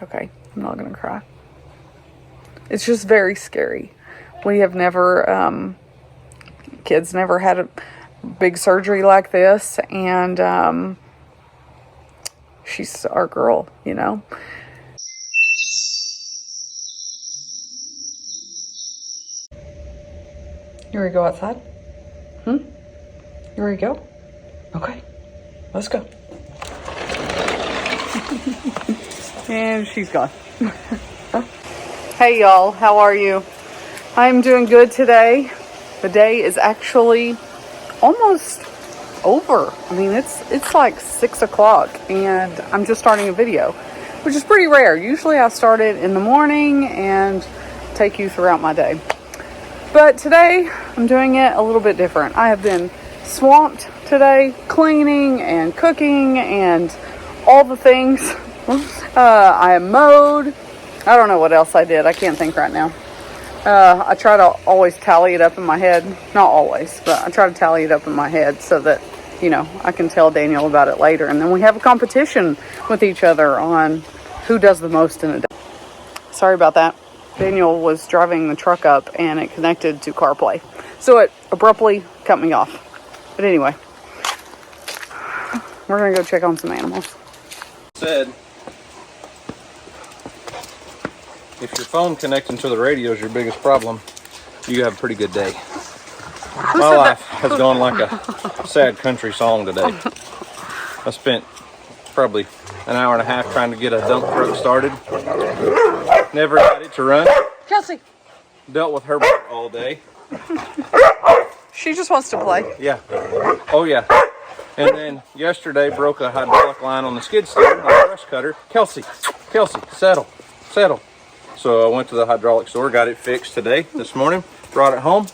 Okay, I'm not gonna cry. It's just very scary. We have never, kids never had a big surgery like this, and she's our girl, you know. You ready to go outside? You ready to go? Okay, let's go. And she's gone. Hey y'all, how are you? I'm doing good today. The day is actually almost over. I mean, it's like 6 o'clock and I'm just starting a video, which is pretty rare. Usually I start it in the morning and take you throughout my day. But today I'm doing it a little bit different. I have been swamped today, cleaning and cooking and all the things. I am mowed. I don't know what else I did. I can't think right now. I try to always tally it up in my head. Not always, but I try to tally it up in my head so that, you know, I can tell Daniel about it later. And then we have a competition with each other on who does the most in a day. Sorry about that. Daniel was driving the truck up and it connected to CarPlay. So it abruptly cut me off. But anyway, we're going to go check on some animals. Said, if your phone connecting to the radio is your biggest problem, you have a pretty good day. My life has gone like a sad country song today. I spent probably an hour and a half trying to get a dump truck started. Never got it to run. Kelsey! Dealt with her all day. She just wants to play. Yeah. Oh yeah. And then yesterday broke a hydraulic line on the skid steer on the brush cutter. Kelsey, settle. So I went to the hydraulic store, got it fixed today, this morning, brought it home,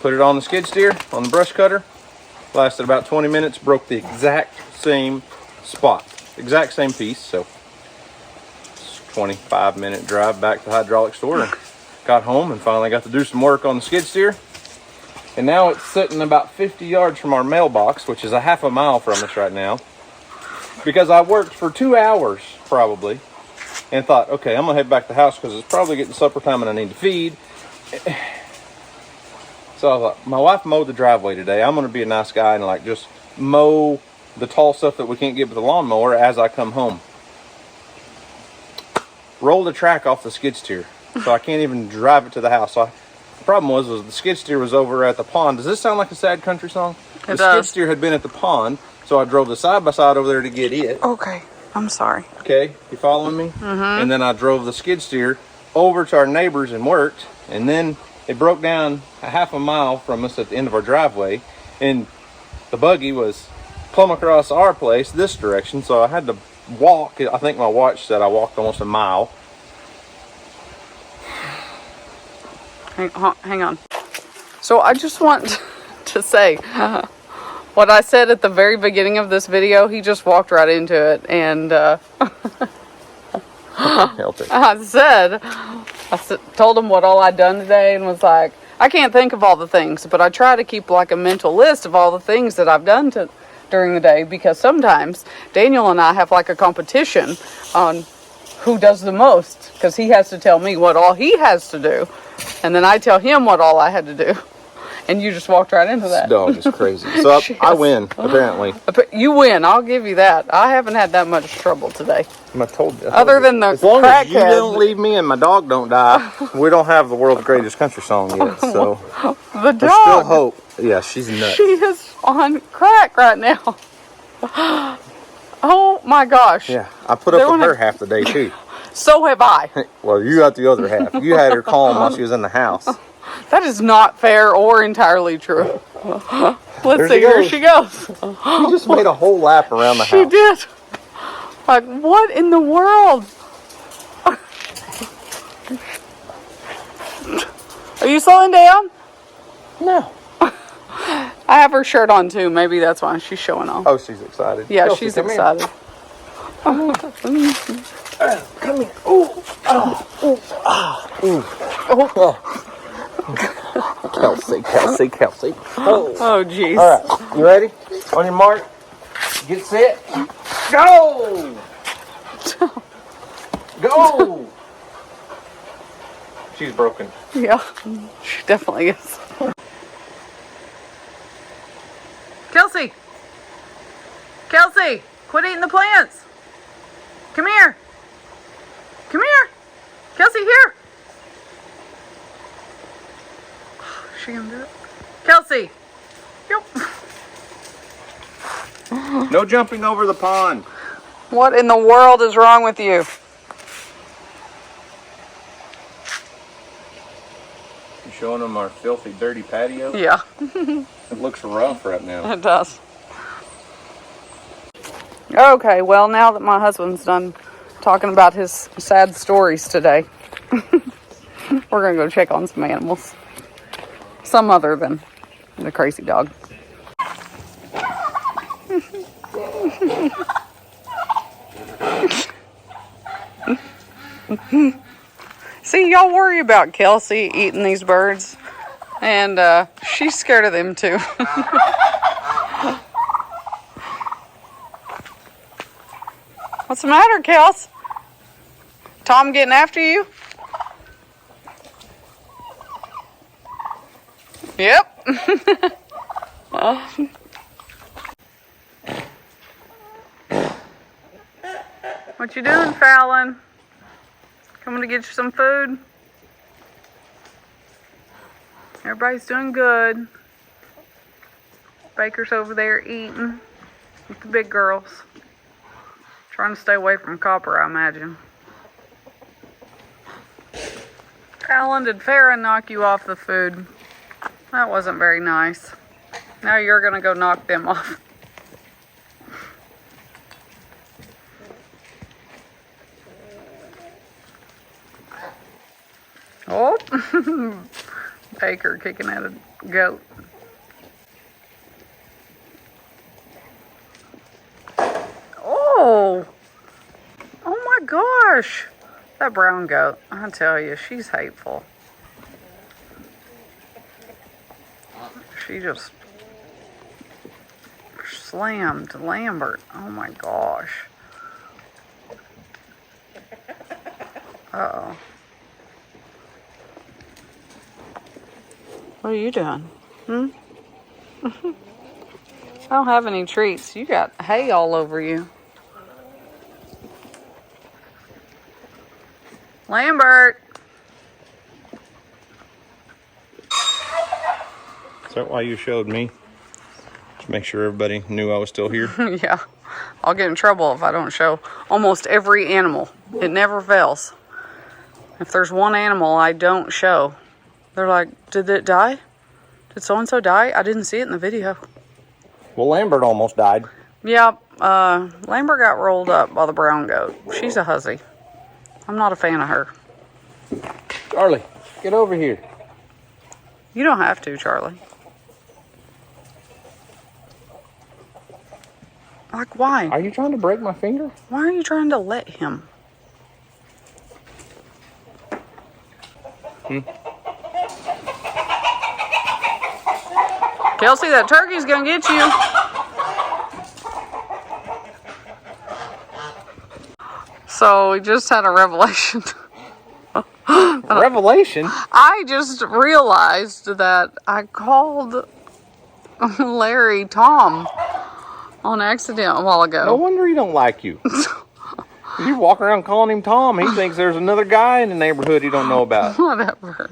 put it on the skid steer, on the brush cutter, lasted about 20 minutes, broke the exact same spot, exact same piece. So 25-minute drive back to the hydraulic store and got home and finally got to do some work on the skid steer. And now it's sitting about 50 yards from our mailbox, which is a half a mile from us right now, because I worked for 2 hours probably and thought, okay, I'm gonna head back to the house because it's probably getting supper time and I need to feed. So I thought, my wife mowed the driveway today. I'm gonna be a nice guy and like just mow the tall stuff that we can't get with the lawnmower as I come home. Rolled the track off the skid steer, so I can't even drive it to the house. So the problem was the skid steer was over at the pond. Does this sound like a sad country song? The skid steer had been at the pond, so I drove the side-by-side over there to get it. Okay, I'm sorry. Okay, you following me? And then I drove the skid steer over to our neighbors and worked, and then it broke down a half a mile from us at the end of our driveway, and the buggy was plumb across our place this direction, so I had to walk. I think my watch said I walked almost a mile. Hang on. So I just want to say what I said at the very beginning of this video. He just walked right into it, and I told him what all I'd done today, and was like, I can't think of all the things, but I try to keep like a mental list of all the things that I've done during the day, because sometimes Daniel and I have like a competition on who does the most, because he has to tell me what all he has to do, and then I tell him what all I had to do. And you just walked right into that. This dog is crazy. So I win, apparently. You win. I'll give you that. I haven't had that much trouble today. I told you. Other than the as long as you don't leave me and my dog don't die, we don't have the world's greatest country song yet. So the dog. There's still hope. Yeah, she's nuts. She is on crack right now. Oh my gosh. Yeah, I put up with her half the day too. So have I. Well, you got the other half. You had her calm while she was in the house. That is not fair or entirely true. Let's see, here she goes. She just made a whole lap around the house. She did. Like, what in the world? Are you slowing down? No. I have her shirt on too. Maybe that's why she's showing off. Oh, she's excited. Yeah, Kelsey, she's excited. Come here. Ooh. Kelsey. Oh, jeez. All right, you ready? On your mark, get set, go! Go! She's broken. Yeah, she definitely is. Kelsey! Kelsey! Quit eating the plants! Come here! Come here! Kelsey, here! Is she gonna do it? Kelsey! Yep. No jumping over the pond. What in the world is wrong with you? You showing them our filthy, dirty patio? Yeah, It looks rough right now. it does. Okay, well, now that my husband's done talking about his sad stories today, we're gonna go check on some animals. Some other than the crazy dog. See, y'all worry about Kelsey eating these birds, and she's scared of them too. What's the matter, Kels? Tom getting after you? Yep. What you doing, Fallon? Coming to get you some food? Everybody's doing good. Baker's over there eating with the big girls. Trying to stay away from Copper, I imagine. Alan, did Farrah knock you off the food? That wasn't very nice. Now you're gonna go knock them off. Oh, Baker kicking at a goat. Oh my gosh. That brown goat, I tell you, she's hateful. She just slammed Lambert. Oh my gosh. Uh-oh. What are you doing? I don't have any treats. You got hay all over you. Lambert! Is that why you showed me? To make sure everybody knew I was still here? Yeah. I'll get in trouble if I don't show almost every animal. It never fails. If there's one animal I don't show, they're like, did it die? Did so-and-so die? I didn't see it in the video. Well, Lambert almost died. Yeah, Lambert got rolled up by the brown goat. She's a hussy. I'm not a fan of her. Charlie, get over here. You don't have to, Charlie. Like, why? Are you trying to break my finger? Why are you trying to let him? Kelsey, that turkey's gonna get you. So we just had a revelation. A revelation? I just realized that I called Larry Tom on accident a while ago. No wonder he don't like you. You walk around calling him Tom. He thinks there's another guy in the neighborhood he don't know about. Whatever.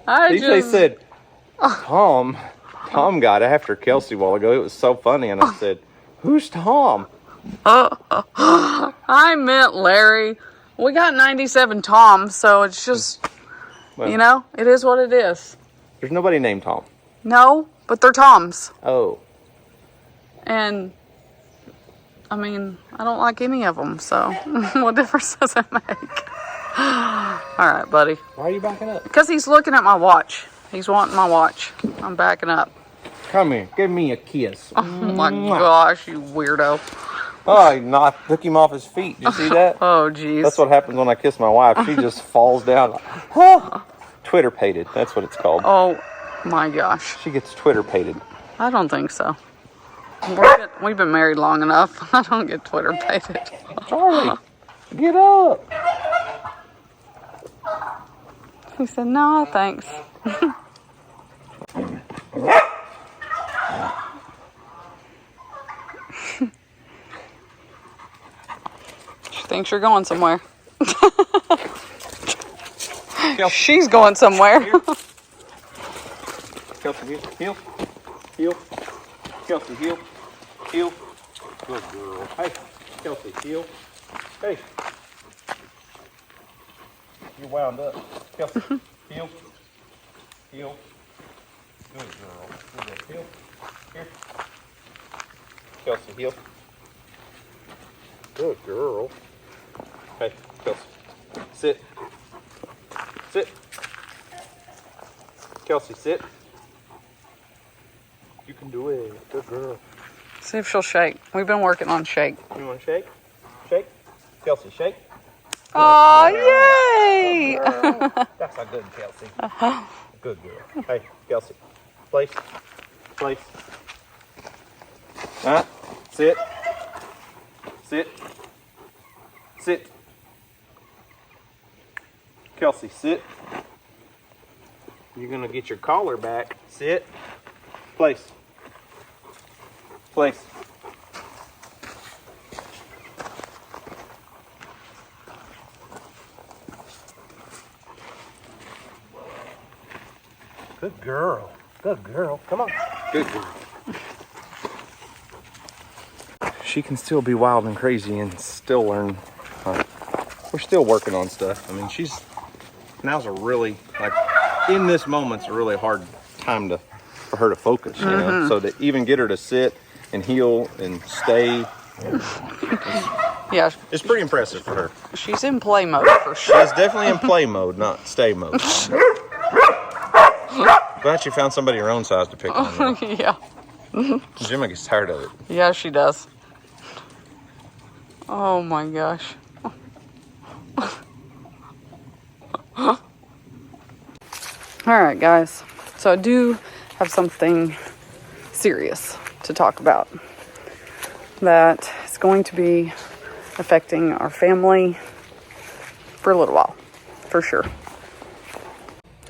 They said, Tom got after Kelsey a while ago. It was so funny. And I said, who's Tom? I meant Larry. We got 97 Toms, so it's just, Well, you know, it is what it is. There's nobody named Tom. No, but they're Toms. Oh. And, I mean, I don't like any of them, so what difference does it make? All right, buddy. Why are you backing up? Because he's looking at my watch. He's wanting my watch. I'm backing up. Come here. Give me a kiss. Oh my gosh, you weirdo. Oh, I took him off his feet. Did you see that? Oh, jeez. That's what happens when I kiss my wife. She just falls down. Like, huh? Twitter-pated. That's what it's called. Oh my gosh. She gets Twitter-pated. I don't think so. We've been married long enough. I don't get Twitter-pated. Charlie. Get up. He said, no, thanks. She thinks you're going somewhere. She's going somewhere. Kelsey, heel, heel, heel. Kelsey, heel, heel. Good girl. Hey, Kelsey, heel. Hey. You're wound up. Kelsey, heel, heel. Good girl. Good girl. Heel. Here. Kelsey, heel. Good girl. Hey, Kelsey. Sit. Sit. Kelsey, sit. You can do it. Good girl. See if she'll shake. We've been working on shake. You want to shake? Shake. Kelsey, shake. Oh, yay! That's a good Kelsey. Good girl. Hey, Kelsey. Place. Place. Sit. Sit. Sit. Kelsey, sit. You're going to get your collar back. Sit. Place. Place. Good girl. Good girl. Come on. Good girl. She can still be wild and crazy and still learn. We're still working on stuff. I mean, now's a really, like, in this moment's a really hard time for her to focus, you know? So to even get her to sit and heel and stay, Yeah. it's pretty impressive for her. She's in play mode for sure. She's definitely in play mode, not stay mode. Glad you found somebody your own size to pick on. Yeah. Gemma gets tired of it. Yeah, she does. Oh my gosh. Alright guys, so I do have something serious to talk about that is going to be affecting our family for a little while, for sure.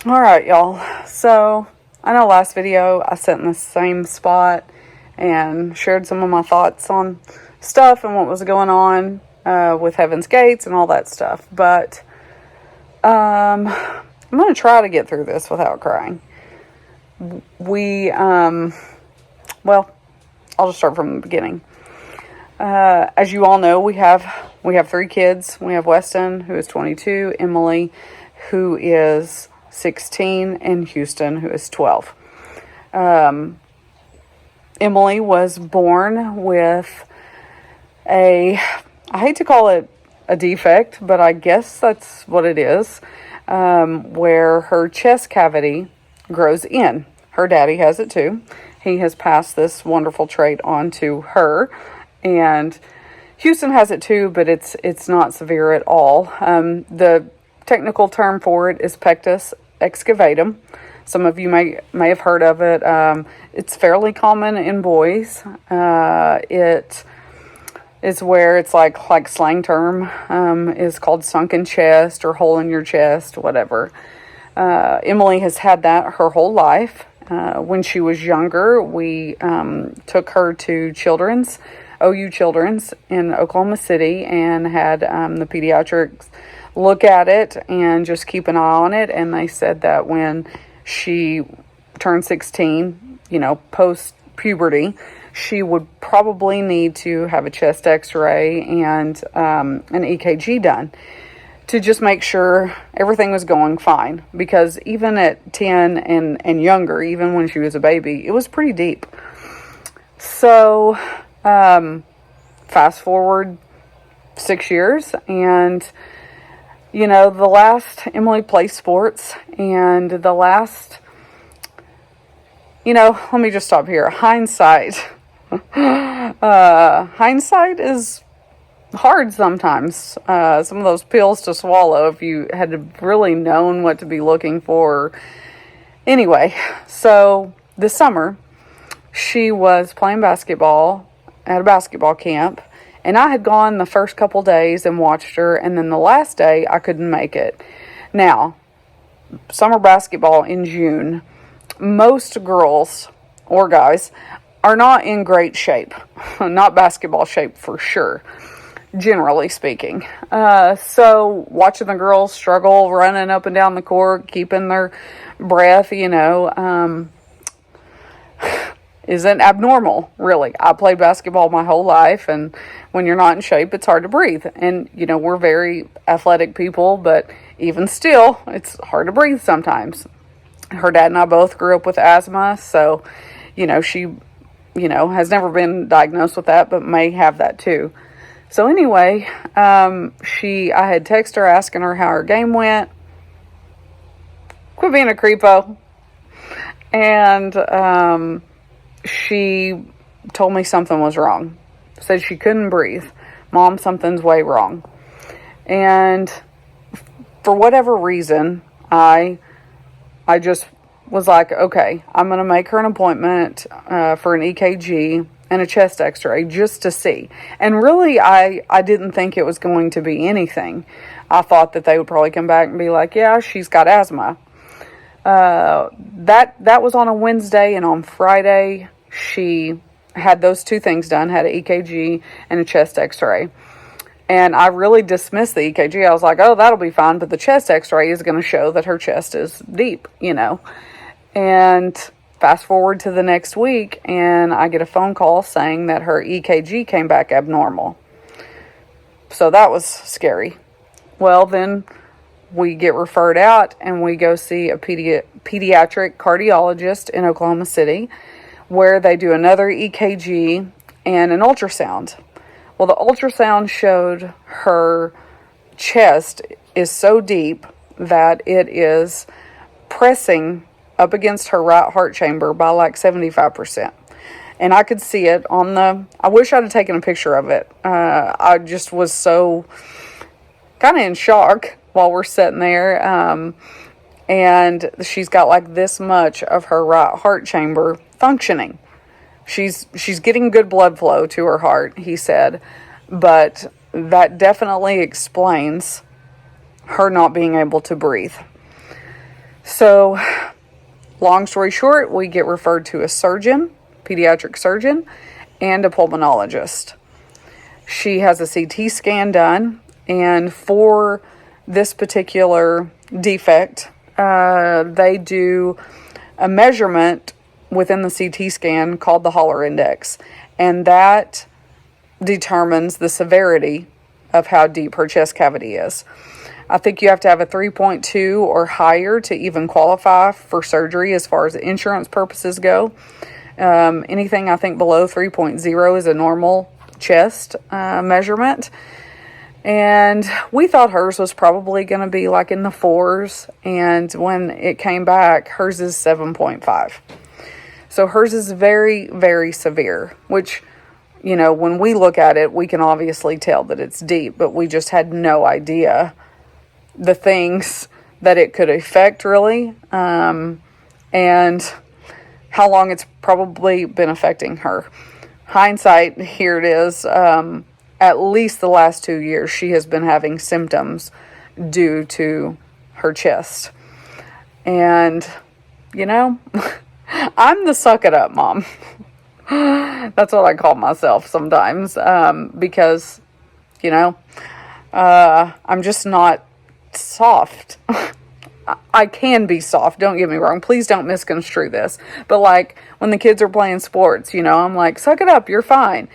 Alright y'all, so I know last video I sat in the same spot and shared some of my thoughts on stuff and what was going on with Heaven's Gates and all that stuff, but I'm going to try to get through this without crying. Well, I'll just start from the beginning. As you all know, we have 3 kids. We have Weston, who is 22, Emily, who is 16, and Houston, who is 12. Emily was born with I hate to call it a defect, but I guess that's what it is, where her chest cavity grows in. Her daddy has it too. He has passed this wonderful trait on to her, and Houston has it too, but it's not severe at all. The technical term for it is pectus excavatum. Some of you may have heard of it. It's fairly common in boys. It is where it's like slang term is called sunken chest or hole in your chest, whatever. Emily has had that her whole life. When she was younger, we took her to OU Children's in Oklahoma City and had the pediatrics look at it and just keep an eye on it. And they said that when she turned 16, post-puberty, she would probably need to have a chest x-ray and an EKG done to just make sure everything was going fine. Because even at 10 and younger, even when she was a baby, it was pretty deep. So, fast forward 6 years, and Emily plays sports, and let me just stop here. Hindsight is hard sometimes. Some of those pills to swallow if you had really known what to be looking for. Anyway, so this summer, she was playing basketball at a basketball camp, And I had gone the first couple days and watched her, and then the last day I couldn't make it. Now, summer basketball in June, most girls or guys are not in great shape. Not basketball shape for sure, generally speaking. So watching the girls struggle, running up and down the court, keeping their breath, isn't abnormal, really. I played basketball my whole life, and when you're not in shape, it's hard to breathe. And, we're very athletic people, but even still, it's hard to breathe sometimes. Her dad and I both grew up with asthma, so, she, has never been diagnosed with that, but may have that too. So anyway, I had texted her asking her how her game went. Quit being a creepo. And, she told me something was wrong. Said she couldn't breathe. Mom, something's way wrong. And for whatever reason, I just was like, okay, I'm going to make her an appointment for an EKG and a chest x-ray just to see. And really, I didn't think it was going to be anything. I thought that they would probably come back and be like, yeah, she's got asthma. That was on a Wednesday, and on Friday, she had those two things done, had an EKG and a chest x-ray. And I really dismissed the EKG. I was like, oh, that'll be fine, but the chest x-ray is going to show that her chest is deep, And fast forward to the next week, and I get a phone call saying that her EKG came back abnormal. So that was scary. Well, then we get referred out, and we go see a pediatric cardiologist in Oklahoma City, where they do another EKG and an ultrasound. Well, the ultrasound showed her chest is so deep that it is pressing up against her right heart chamber by like 75%. And I could see it I wish I'd have taken a picture of it. I just was so kind of in shock while we're sitting there. And she's got like this much of her right heart chamber functioning. She's getting good blood flow to her heart, he said, but that definitely explains her not being able to breathe. So, long story short, we get referred to a surgeon, pediatric surgeon, and a pulmonologist. She has a CT scan done, and for this particular defect, they do a measurement within the CT scan called the Holler Index, and that determines the severity of how deep her chest cavity is. I think you have to have a 3.2 or higher to even qualify for surgery as far as insurance purposes go. Anything I think below 3.0 is a normal chest measurement. And we thought hers was probably going to be like in the 4s. And when it came back, hers is 7.5. So hers is very, very severe, which, when we look at it, we can obviously tell that it's deep, but we just had no idea the things that it could affect, really, and how long it's probably been affecting her. Hindsight, here it is. At least the last 2 years, she has been having symptoms due to her chest. And, I'm the suck it up mom. That's what I call myself sometimes, because, I'm just not soft. I can be soft, don't get me wrong. Please don't misconstrue this. But like when the kids are playing sports, I'm like, suck it up, you're fine.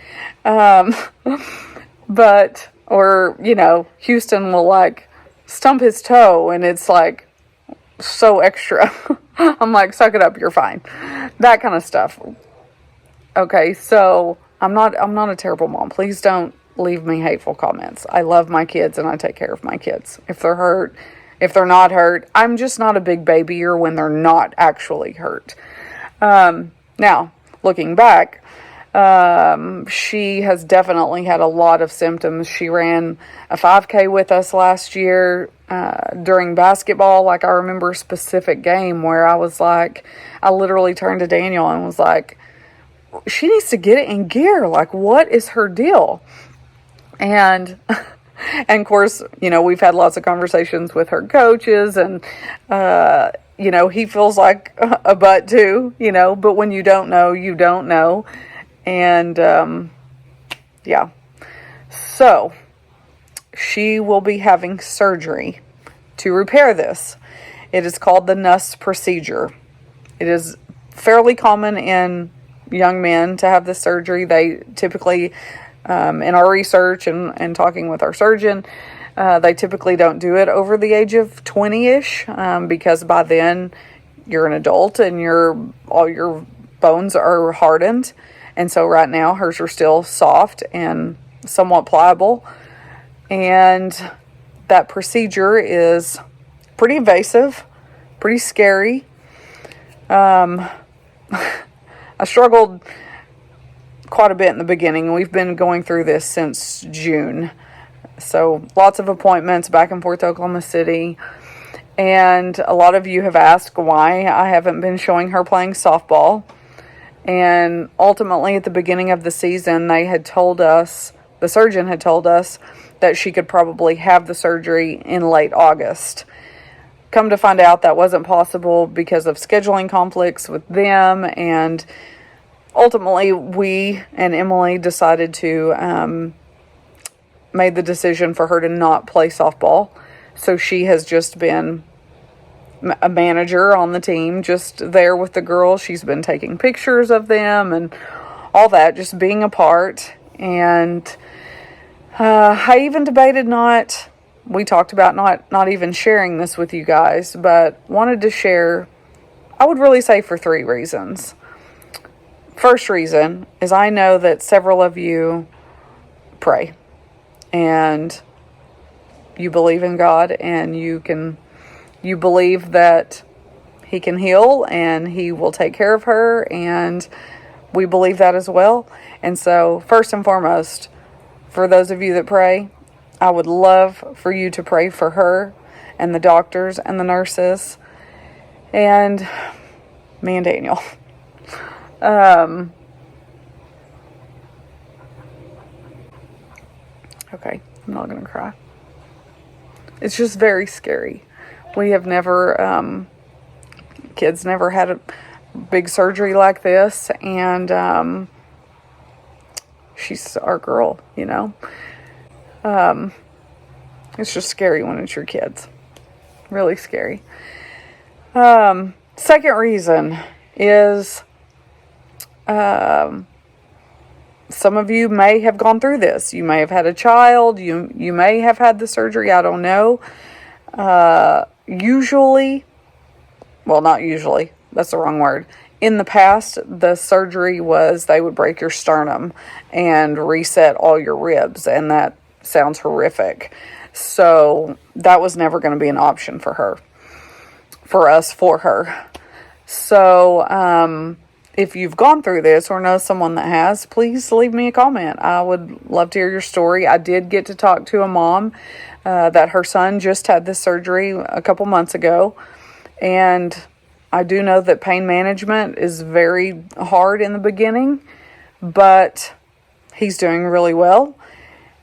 Houston will like stump his toe and it's like so extra. I'm like, suck it up, you're fine. That kind of stuff. Okay, so I'm not a terrible mom. Please don't leave me hateful comments. I love my kids and I take care of my kids. If they're hurt, if they're not hurt, I'm just not a big babyer when they're not actually hurt. Now, looking back, she has definitely had a lot of symptoms. She ran a 5K with us last year during basketball. Like, I remember a specific game where I was like, I literally turned to Daniel and was like, she needs to get it in gear. Like, what is her deal? And and of course, we've had lots of conversations with her coaches, and he feels like a butt too, but when you don't know, you don't know. And yeah. So she will be having surgery to repair this. It is called the Nuss procedure. It is fairly common in young men to have this surgery. They typically, in our research and talking with our surgeon, they typically don't do it over the age of 20-ish, because by then you're an adult and all your bones are hardened. And so right now hers are still soft and somewhat pliable. And that procedure is pretty invasive, pretty scary. I struggled quite a bit in the beginning. We've been going through this since June. So lots of appointments back and forth to Oklahoma City. And a lot of you have asked why I haven't been showing her playing softball. And ultimately at the beginning of the season, the surgeon had told us that she could probably have the surgery in late August. Come to find out that wasn't possible because of scheduling conflicts with them, and ultimately we and Emily decided to made the decision for her to not play softball. So she has just been a manager on the team, just there with the girls. She's been taking pictures of them and all that, just being a part. And I even debated we talked about not even sharing this with you guys, but wanted to share, I would really say, for 3 reasons. First reason is I know that several of you pray and you believe in God, and you believe that He can heal and He will take care of her, and we believe that as well. And so first and foremost, for those of you that pray, I would love for you to pray for her and the doctors and the nurses and me and Daniel. Okay, I'm not going to cry. It's just very scary. We have never, kids never had a big surgery like this, and she's our girl, It's just scary when it's your kids. Really scary. Second reason is some of you may have gone through this. You may have had a child. You may have had the surgery. I don't know. Usually, well, not usually. That's the wrong word. In the past, the surgery was they would break your sternum and reset all your ribs, and that sounds horrific. So that was never going to be an option for her. So if you've gone through this or know someone that has, please leave me a comment. I would love to hear your story. I did get to talk to a mom that her son just had this surgery a couple months ago, and I do know that pain management is very hard in the beginning, but he's doing really well.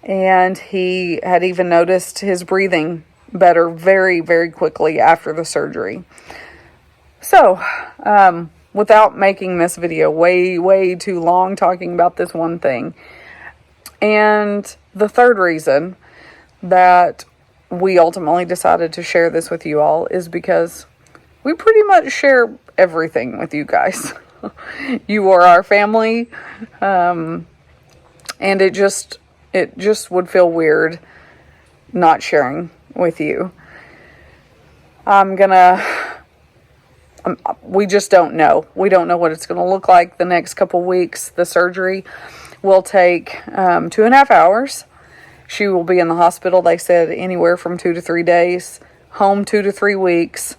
And he had even noticed his breathing better very, very quickly after the surgery. So, without making this video way, way too long talking about this one thing. And the third reason that we ultimately decided to share this with you all is because we pretty much share everything with you guys. You are our family, and it just would feel weird not sharing with you. We just don't know. We don't know what it's going to look like the next couple weeks. The surgery will take 2.5 hours. She will be in the hospital, they said, anywhere from 2 to 3 days, home 2 to 3 weeks,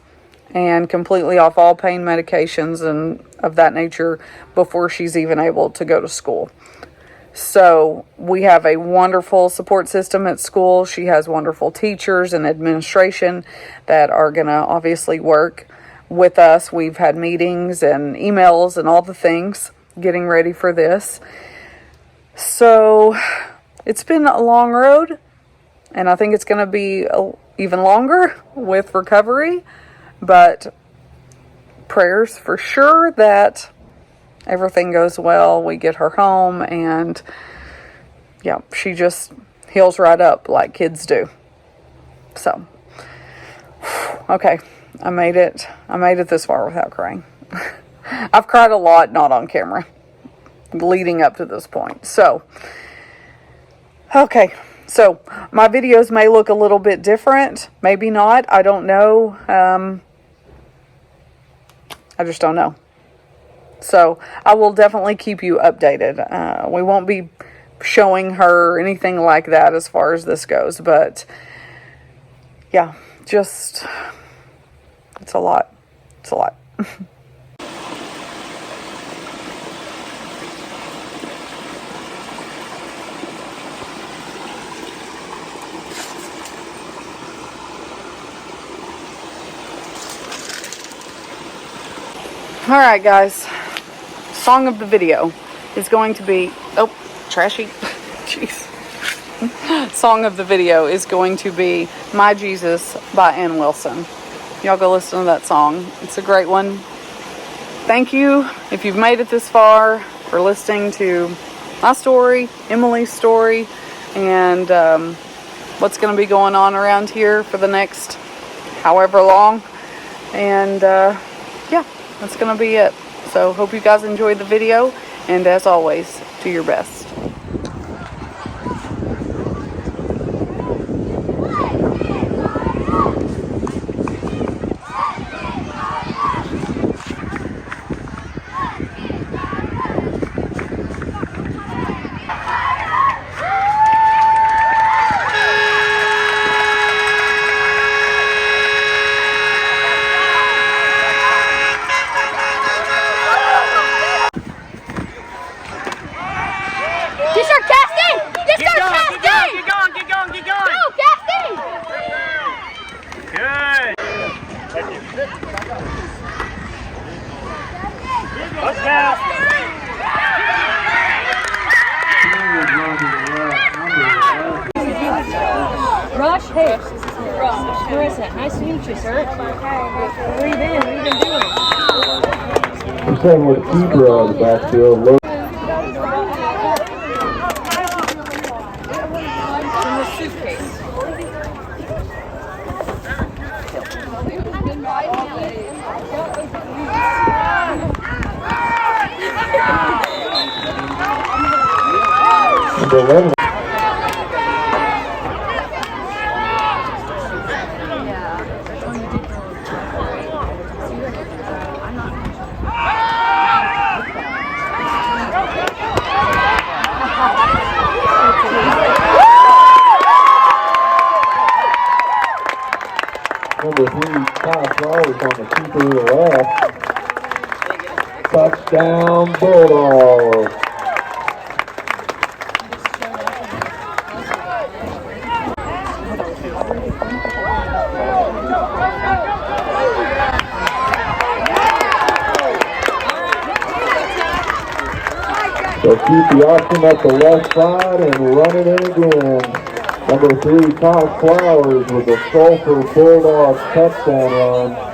and completely off all pain medications and of that nature before she's even able to go to school. So we have a wonderful support system at school. She has wonderful teachers and administration that are going to obviously work with us. We've had meetings and emails and all the things getting ready for this. So it's been a long road, and I think it's going to be even longer with recovery, but prayers for sure that everything goes well. We get her home, and yeah, she just heals right up like kids do. So, okay, I made it this far without crying. I've cried a lot, not on camera, leading up to this point. So, okay, so my videos may look a little bit different, maybe not, I don't know. I just don't know. So I will definitely keep you updated. We won't be showing her or anything like that as far as this goes, but yeah, just, it's a lot. It's a lot. All right, guys. Song of the video is going to be, oh, trashy. Jeez. Song of the video is going to be My Jesus by Ann Wilson. Y'all go listen to that song. It's a great one. Thank you, if you've made it this far, for listening to my story, Emily's story, and what's going to be going on around here for the next however long. And yeah, that's going to be it. So hope you guys enjoyed the video, and as always, do your best. Rush, hey, Marissa, nice to meet you, sir. Where you been? What have you been doing? I'm saying with Keeper on the backfield. In the suitcase. Number 11. Number 3, Kyle Flowers on the keeper to the left. Touchdown, Bulldogs. So keep the option up the left side and run it in again. Number 3, Kyle Flowers with the Sulphur Bulldogs touchdown run.